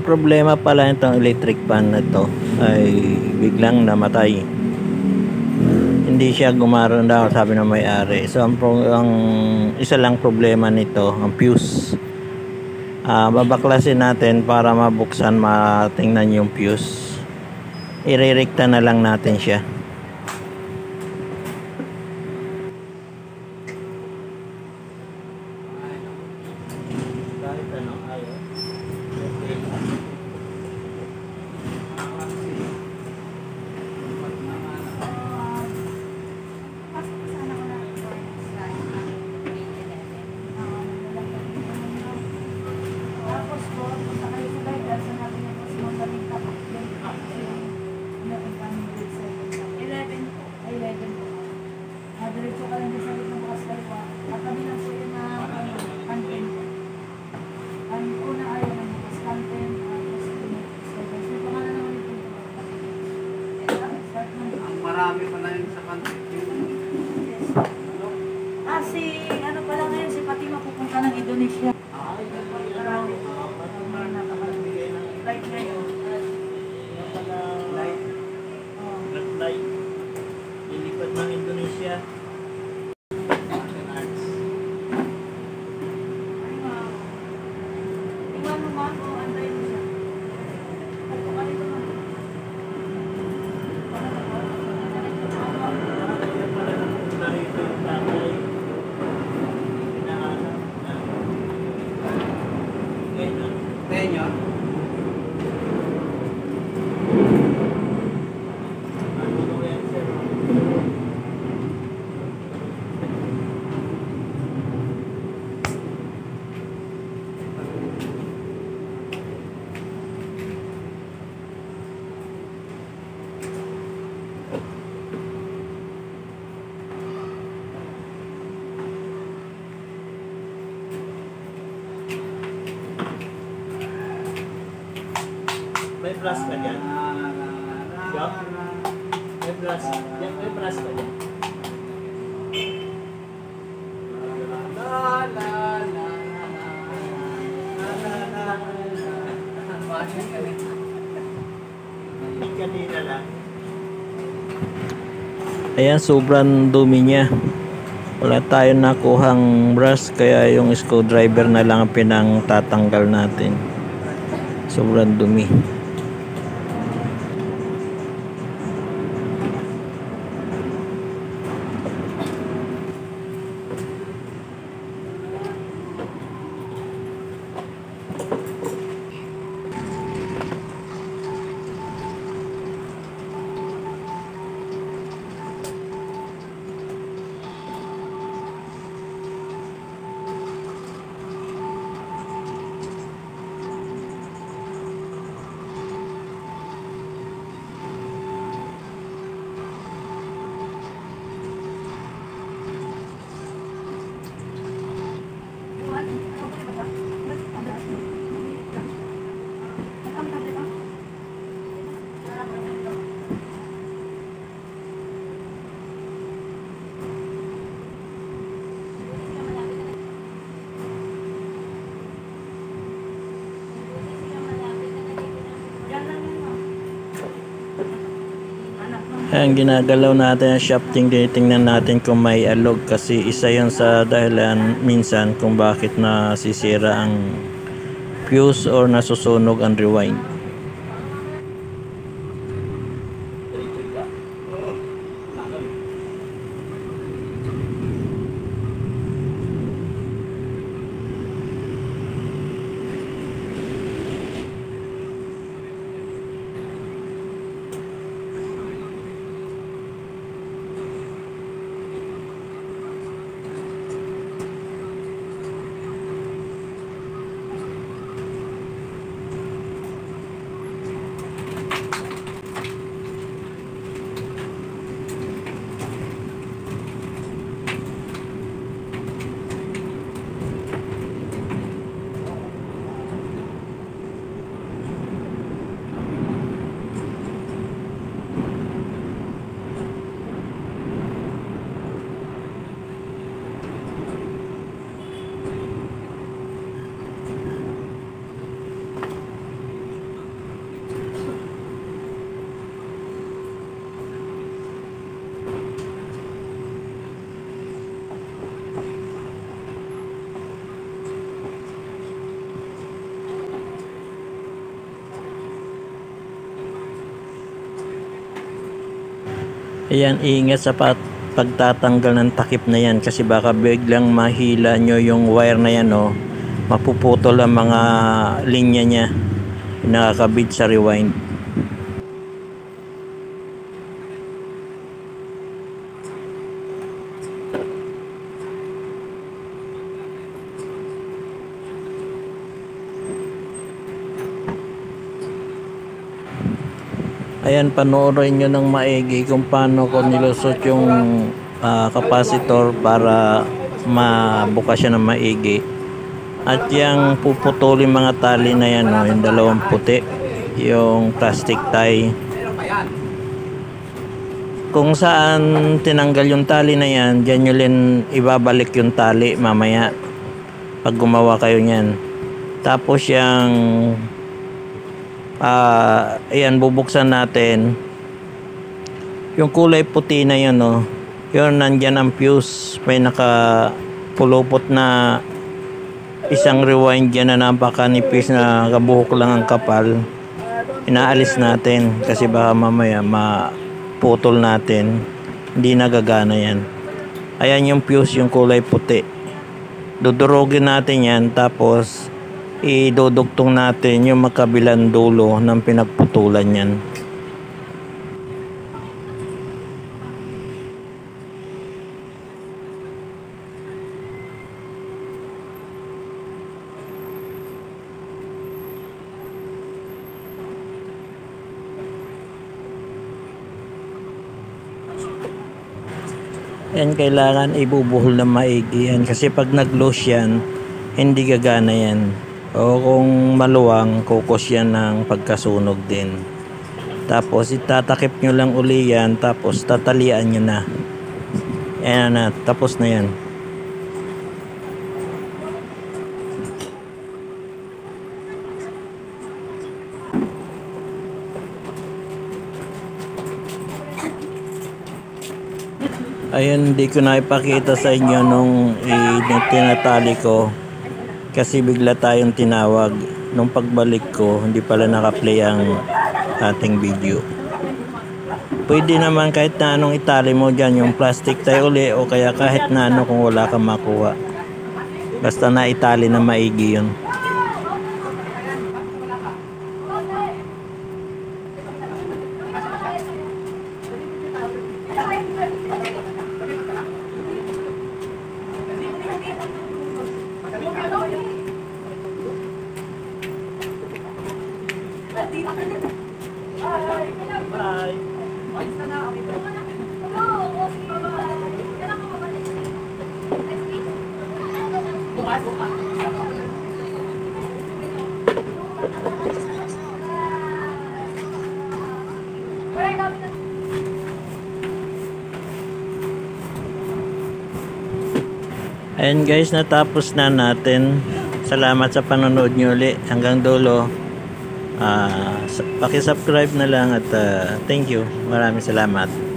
Ang problema pala nitong electric fan na to ay biglang namatay. Hindi siya gumagana daw, sabi ng may-ari. So ang isa lang problema nito, ang fuse. Babaklasin natin para mabuksan, matingnan yung fuse. Irerekta na lang natin siya. Diretso ka lang din sa ng bukas kaliwa. Katabi lang po yun na content. Ang una ay ng bukas content. Tapos may pangalan naman ito. Ang marami pala yun sa content. Si ano pala ngayon, si Fatima pupunta ng Indonesia. Light ngayon. Light. Lilipat ng Indonesia. Tenyo? May plus ka dyan? Yup. May plus. Yan, may plus ka dyan. Kanina lang. Ayan, sobrang dumi niya. Wala tayong nakuhang brush, kaya yung screwdriver na lang ang pinangtatanggal natin. Sobrang dumi. Ayan, ginagalaw natin ang shafting. Tingnan natin kung may alog, kasi isa yun sa dahilan minsan kung bakit nasisira ang fuse or nasusunog ang rewind. Ayan, ingat sa pagtatanggal ng takip na yan kasi baka biglang mahila nyo yung wire na yan, oh. Mapuputol ang mga linya niya nakakabit sa rewind. Ayan, panoorin nyo ng maigi kung paano ko nilusot yung capacitor para mabukas siya ng maigi. At yung puputulin mga tali na yan, oh, yung dalawang puti, yung plastic tie. Kung saan tinanggal yung tali na yan, dyan nyo rin ibabalik yung tali mamaya pag gumawa kayo nyan. Tapos yung ayan, bubuksan natin yung kulay puti na yun, oh. Yun, nandyan ang fuse. May nakapulupot na isang rewind dyan na napakanipis na kabuhok lang ang kapal. Inaalis natin kasi baka mamaya maputol natin, hindi nagagana yan. Ayan yung fuse, yung kulay puti. Dudurugin natin yan, tapos idudugtong natin yung magkabilang dulo ng pinagputulan yan. Yan, kailangan ibubuhol na maigi yan kasi pag nag-loose yan, hindi gagana yan. O kung maluwang, kukos yan ng pagkasunog din. Tapos itatakip nyo lang uli yan, tapos tatalian nyo na. Ayan na, tapos na yan. Ayun, hindi ko na ipakita sa inyo nung tinatali ko kasi bigla tayong tinawag. Nung pagbalik ko, hindi pala nakaplay ang ating video. Pwede naman kahit na anong itali mo dyan, yung plastic tie uli o kaya kahit na ano kung wala kang makuha. Basta na itali na maigi yun. Bye. Ayan guys, natapos na natin. Salamat sa panonood nyo ulit hanggang dulo. Paki-subscribe na lang at thank you. Maraming salamat.